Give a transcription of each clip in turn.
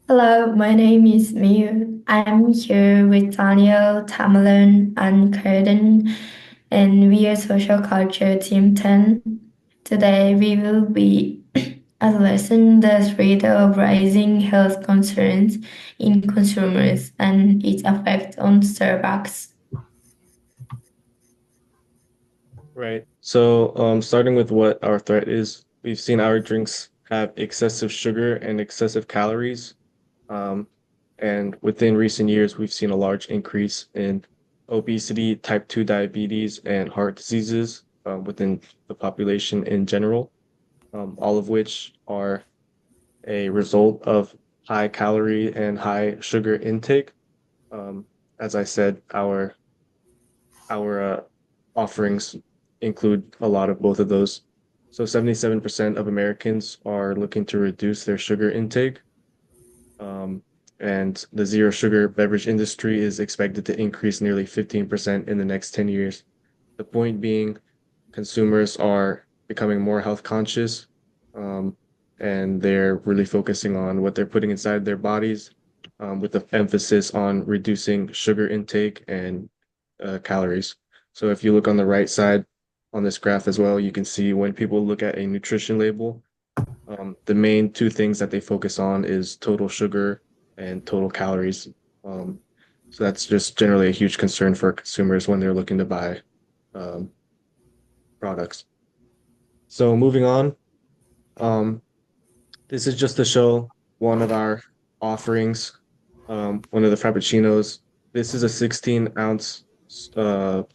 Hello, my name is Miu. I'm here with Daniel, Tamerlan, and Curtin, and we are Social Culture Team 10. Today, we will be addressing the threat of rising health concerns in consumers and its effect on Starbucks. Right. Starting with what our threat is, we've seen our drinks have excessive sugar and excessive calories. Um, and within recent years, we've seen a large increase in obesity, type 2 diabetes, and heart diseases within the population in general, all of which are a result of high calorie and high sugar intake. Um, as I said, our offerings include a lot of both of those. So 77% of Americans are looking to reduce their sugar intake. Um, and the zero sugar beverage industry is expected to increase nearly 15% in the next 10 years. The point being, consumers are becoming more health conscious, um, and they're really focusing on what they're putting inside their bodies, with the emphasis on reducing sugar intake and calories. So if you look on the right side on this graph as well, you can see when people look at a nutrition label, the main two things that they focus on is total sugar and total calories. Um, so that's just generally a huge concern for consumers when they're looking to buy um, products. So moving on, um, this is just to show one of our offerings, one of the Frappuccinos. This is a 16-ounce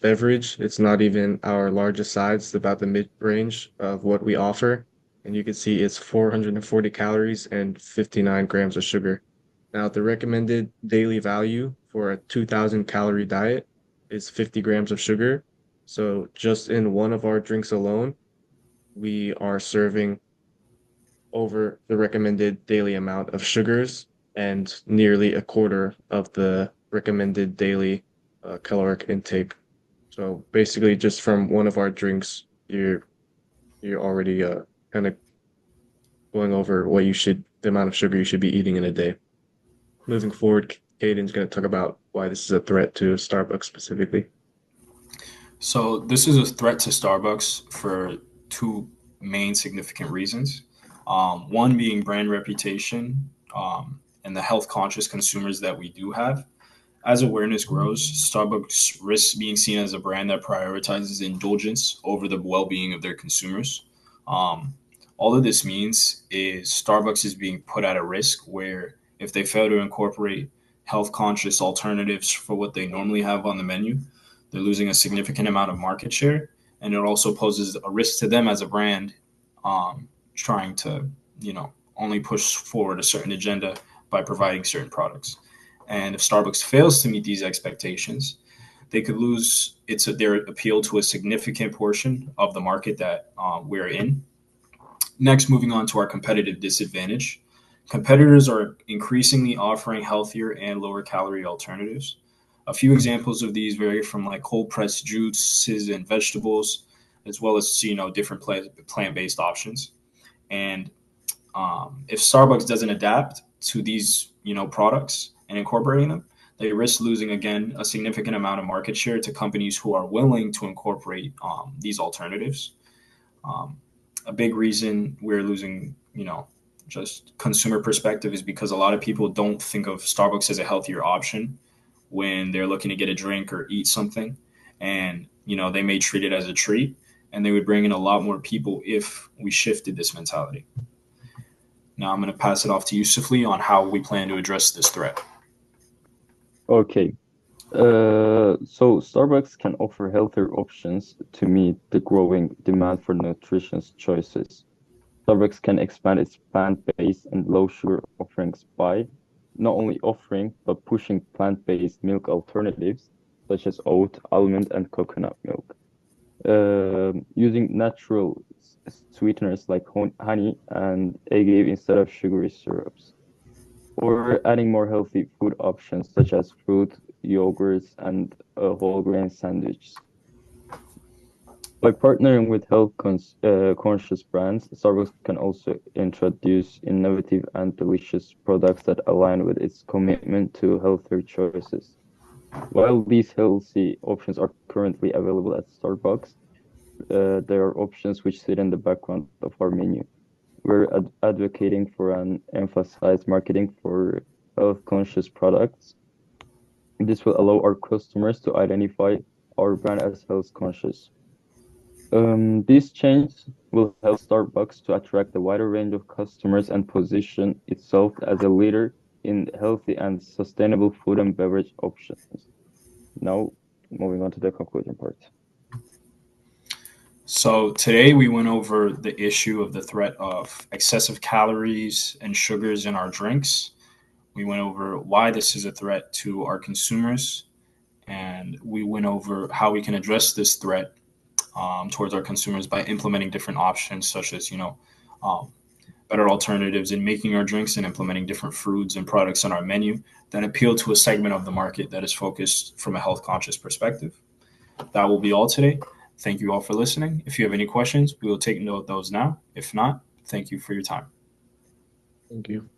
beverage. It's not even our largest size. It's about the mid-range of what we offer. And you can see it's 440 calories and 59 grams of sugar. Now, the recommended daily value for a 2,000 calorie diet is 50 grams of sugar. So just in one of our drinks alone, we are serving over the recommended daily amount of sugars and nearly a quarter of the recommended daily caloric intake. So basically, just from one of our drinks, you're already kind of going over the amount of sugar you should be eating in a day. Moving forward, Caden's going to talk about why this is a threat to Starbucks specifically. So this is a threat to Starbucks for two main significant reasons. One being brand reputation, and the health conscious consumers that we do have. As awareness grows, Starbucks risks being seen as a brand that prioritizes indulgence over the well being of their consumers. Um, all of this means is Starbucks is being put at a risk where if they fail to incorporate health conscious alternatives for what they normally have on the menu, they're losing a significant amount of market share. And it also poses a risk to them as a brand, trying to, only push forward a certain agenda by providing certain products. And if Starbucks fails to meet these expectations, they could lose their appeal to a significant portion of the market that we're in. Next, moving on to our competitive disadvantage. Competitors are increasingly offering healthier and lower calorie alternatives. A few examples of these vary from like cold pressed juices and vegetables, as well as different plant based options. And if Starbucks doesn't adapt to these products and incorporating them, they risk losing again a significant amount of market share to companies who are willing to incorporate these alternatives. Um, a big reason we're losing, just consumer perspective is because a lot of people don't think of Starbucks as a healthier option when they're looking to get a drink or eat something. And, they may treat it as a treat, and they would bring in a lot more people if we shifted this mentality. Now I'm going to pass it off to you, Sifli, on how we plan to address this threat. Okay. So Starbucks can offer healthier options to meet the growing demand for nutritious choices. Starbucks can expand its plant-based and low-sugar offerings by not only offering but pushing plant-based milk alternatives such as oat, almond, and coconut milk. Using natural sweeteners like honey and agave instead of sugary syrups, or adding more healthy food options such as fruit, yogurts, and whole grain sandwiches. By partnering with conscious brands, Starbucks can also introduce innovative and delicious products that align with its commitment to healthier choices. While these healthy options are currently available at Starbucks, there are options which sit in the background of our menu. We're advocating for an emphasized marketing for health-conscious products. This will allow our customers to identify our brand as health-conscious. This change will help Starbucks to attract a wider range of customers and position itself as a leader in healthy and sustainable food and beverage options. Now, moving on to the conclusion part. So today we went over the issue of the threat of excessive calories and sugars in our drinks. We went over why this is a threat to our consumers, and we went over how we can address this threat towards our consumers by implementing different options, such as um, better alternatives in making our drinks and implementing different foods and products on our menu that appeal to a segment of the market that is focused from a health conscious perspective. That will be all today. Thank you all for listening. If you have any questions, we will take note of those now. If not, thank you for your time. Thank you.